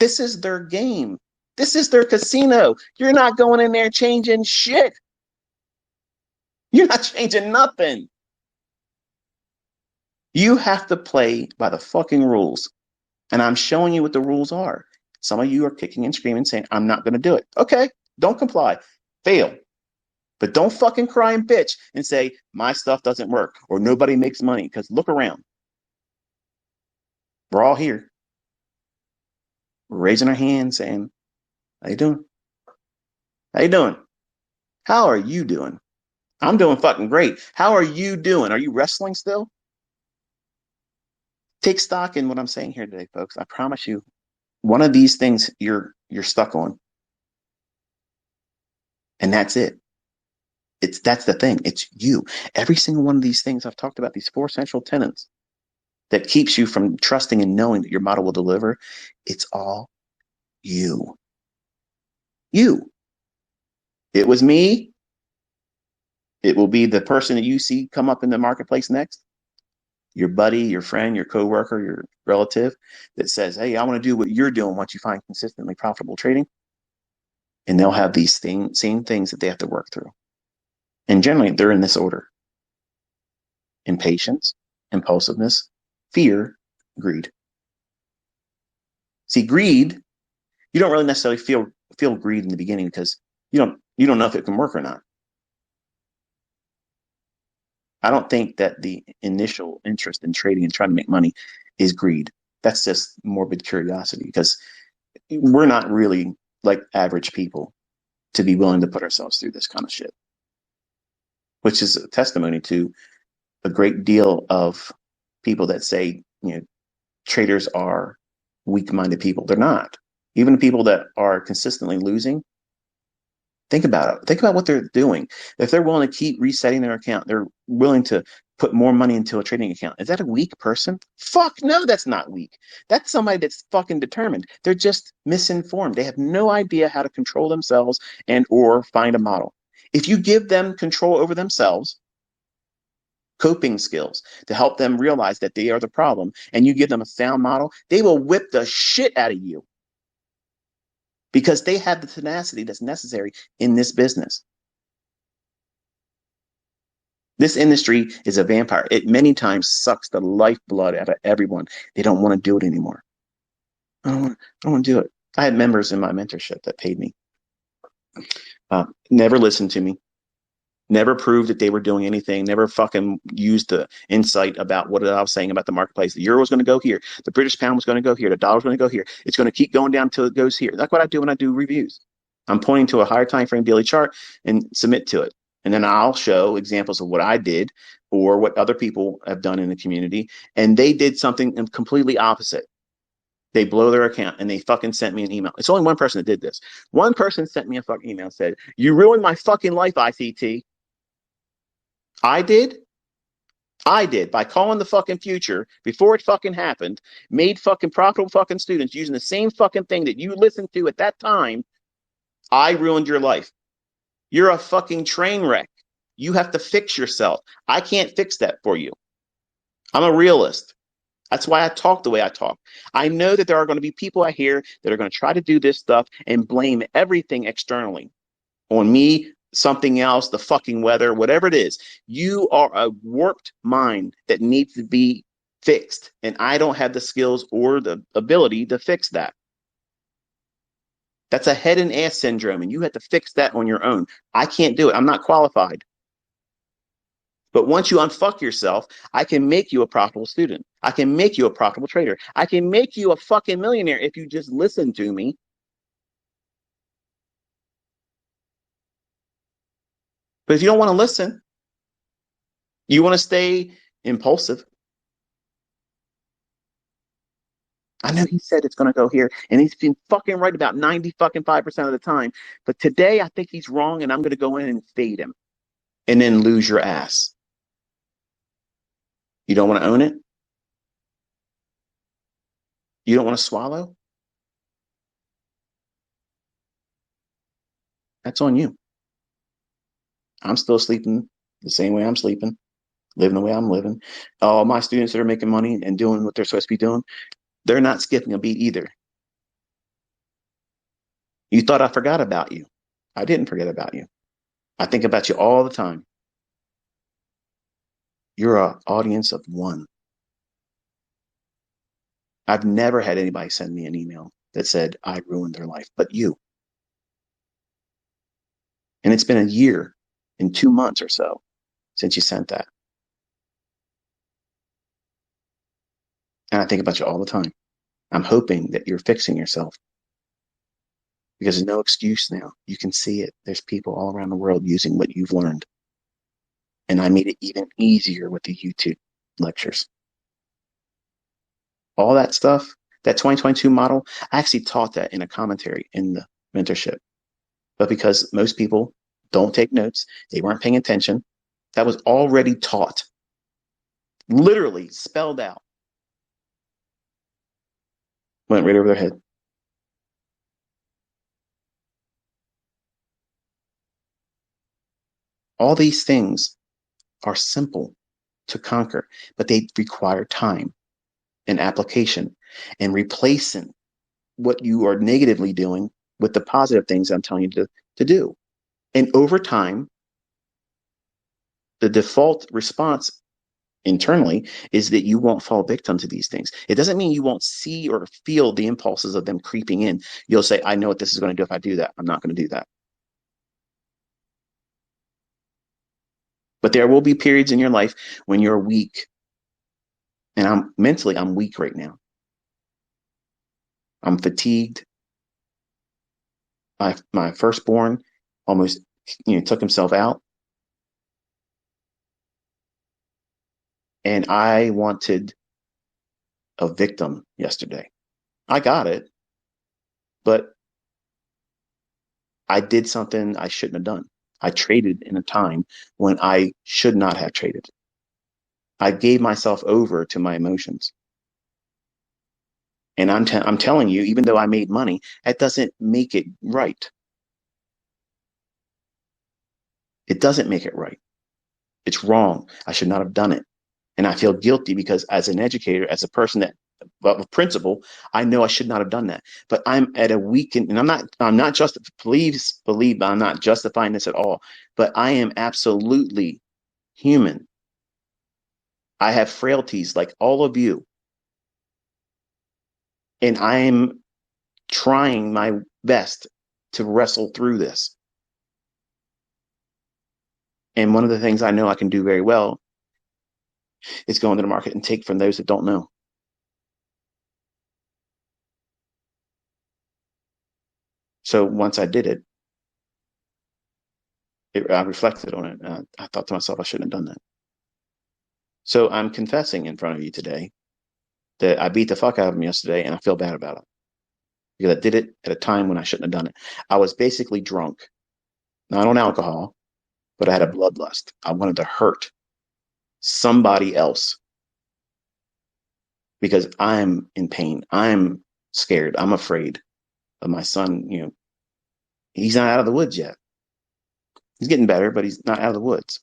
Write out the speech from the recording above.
This is their game. This is their casino. You're not going in there changing shit. You're not changing nothing. You have to play by the fucking rules. And I'm showing you what the rules are. Some of you are kicking and screaming saying, I'm not going to do it. Okay, don't comply. Fail. But don't fucking cry and bitch and say, my stuff doesn't work or nobody makes money. Because look around. We're all here. We're raising our hands saying, how you doing? How you doing? How are you doing? I'm doing fucking great. How are you doing? Are you wrestling still? Take stock in what I'm saying here today, folks. I promise you, one of these things you're stuck on. And that's it. That's the thing. It's you. Every single one of these things I've talked about, these 4 central tenets that keeps you from trusting and knowing that your model will deliver, it's all you. You. It was me. It will be the person that you see come up in the marketplace next. Your buddy, your friend, your coworker, your relative that says, hey, I want to do what you're doing once you find consistently profitable trading. And they'll have these same things that they have to work through. And generally, they're in this order: impatience, impulsiveness, fear, greed. See, greed, you don't really necessarily feel greed in the beginning because you don't know if it can work or not. I don't think that the initial interest in trading and trying to make money is greed. That's just morbid curiosity because we're not really like average people to be willing to put ourselves through this kind of shit, which is a testimony to a great deal of people that say, traders are weak-minded people. They're not. Even people that are consistently losing, think about it. Think about what they're doing. If they're willing to keep resetting their account, they're willing to put more money into a trading account. Is that a weak person? Fuck no, that's not weak. That's somebody that's fucking determined. They're just misinformed. They have no idea how to control themselves and or find a model. If you give them control over themselves, coping skills to help them realize that they are the problem, and you give them a sound model, they will whip the shit out of you because they have the tenacity that's necessary in this business. This industry is a vampire. It many times sucks the lifeblood out of everyone. They don't want to do it anymore. I don't want to do it. I had members in my mentorship that paid me. Never listened to me. Never proved that they were doing anything. Never fucking used the insight about what I was saying about the marketplace. The euro was going to go here. The British pound was going to go here. The dollar was going to go here. It's going to keep going down until it goes here. That's what I do when I do reviews. I'm pointing to a higher time frame daily chart and submit to it. And then I'll show examples of what I did or what other people have done in the community. And they did something completely opposite. They blow their account and they fucking sent me an email. It's only one person that did this. One person sent me a fucking email and said, you ruined my fucking life, ICT. I did by calling the fucking future before it fucking happened, made fucking profitable fucking students using the same fucking thing that you listened to at that time. I ruined your life. You're a fucking train wreck. You have to fix yourself. I can't fix that for you. I'm a realist. That's why I talk the way I talk. I know that there are going to be people out here that are going to try to do this stuff and blame everything externally on me, something else, the fucking weather, whatever it is. You are a warped mind that needs to be fixed. And I don't have the skills or the ability to fix that. That's a head and ass syndrome, and you have to fix that on your own. I can't do it. I'm not qualified. But once you unfuck yourself, I can make you a profitable student. I can make you a profitable trader. I can make you a fucking millionaire if you just listen to me. But if you don't want to listen, you want to stay impulsive. I know he said it's going to go here, and he's been fucking right about 90% of the time. But today, I think he's wrong, and I'm going to go in and fade him, and then lose your ass. You don't want to own it? You don't want to swallow? That's on you. I'm still sleeping the same way I'm sleeping, living the way I'm living. All my students that are making money and doing what they're supposed to be doing, they're not skipping a beat either. You thought I forgot about you. I didn't forget about you. I think about you all the time. You're an audience of one. I've never had anybody send me an email that said I ruined their life, but you. And it's been a year and 2 months or so since you sent that. And I think about you all the time. I'm hoping that you're fixing yourself because there's no excuse now. You can see it. There's people all around the world using what you've learned. And I made it even easier with the YouTube lectures. All that stuff, that 2022 model, I actually taught that in a commentary in the mentorship. But because most people don't take notes, they weren't paying attention, that was already taught, literally spelled out, went right over their head. All these things are simple to conquer, but they require time and application and replacing what you are negatively doing with the positive things I'm telling you to do. And over time, the default response internally is that you won't fall victim to these things. It doesn't mean you won't see or feel the impulses of them creeping in. You'll say, I know what this is going to do if I do that. I'm not going to do that. But there will be periods in your life when you're weak. And I'm weak right now. I'm fatigued. My firstborn almost took himself out. And I wanted a victim yesterday. I got it, but I did something I shouldn't have done. I traded in a time when I should not have traded. I gave myself over to my emotions. And I'm telling you, even though I made money, that doesn't make it right. It doesn't make it right. It's wrong. I should not have done it. And I feel guilty because as an educator, as a person that a principal, I know I should not have done that. But I'm at a weekend, and I'm not just, please believe I'm not justifying this at all, but I am absolutely human. I have frailties like all of you. And I am trying my best to wrestle through this. And one of the things I know I can do very well is go into the market and take from those that don't know. So once I did it, I reflected on it. And I thought to myself, I shouldn't have done that. So I'm confessing in front of you today that I beat the fuck out of him yesterday and I feel bad about it because I did it at a time when I shouldn't have done it. I was basically drunk, not on alcohol, but I had a bloodlust. I wanted to hurt somebody else because I'm in pain. I'm scared. I'm afraid of my son. He's not out of the woods yet. He's getting better, but he's not out of the woods.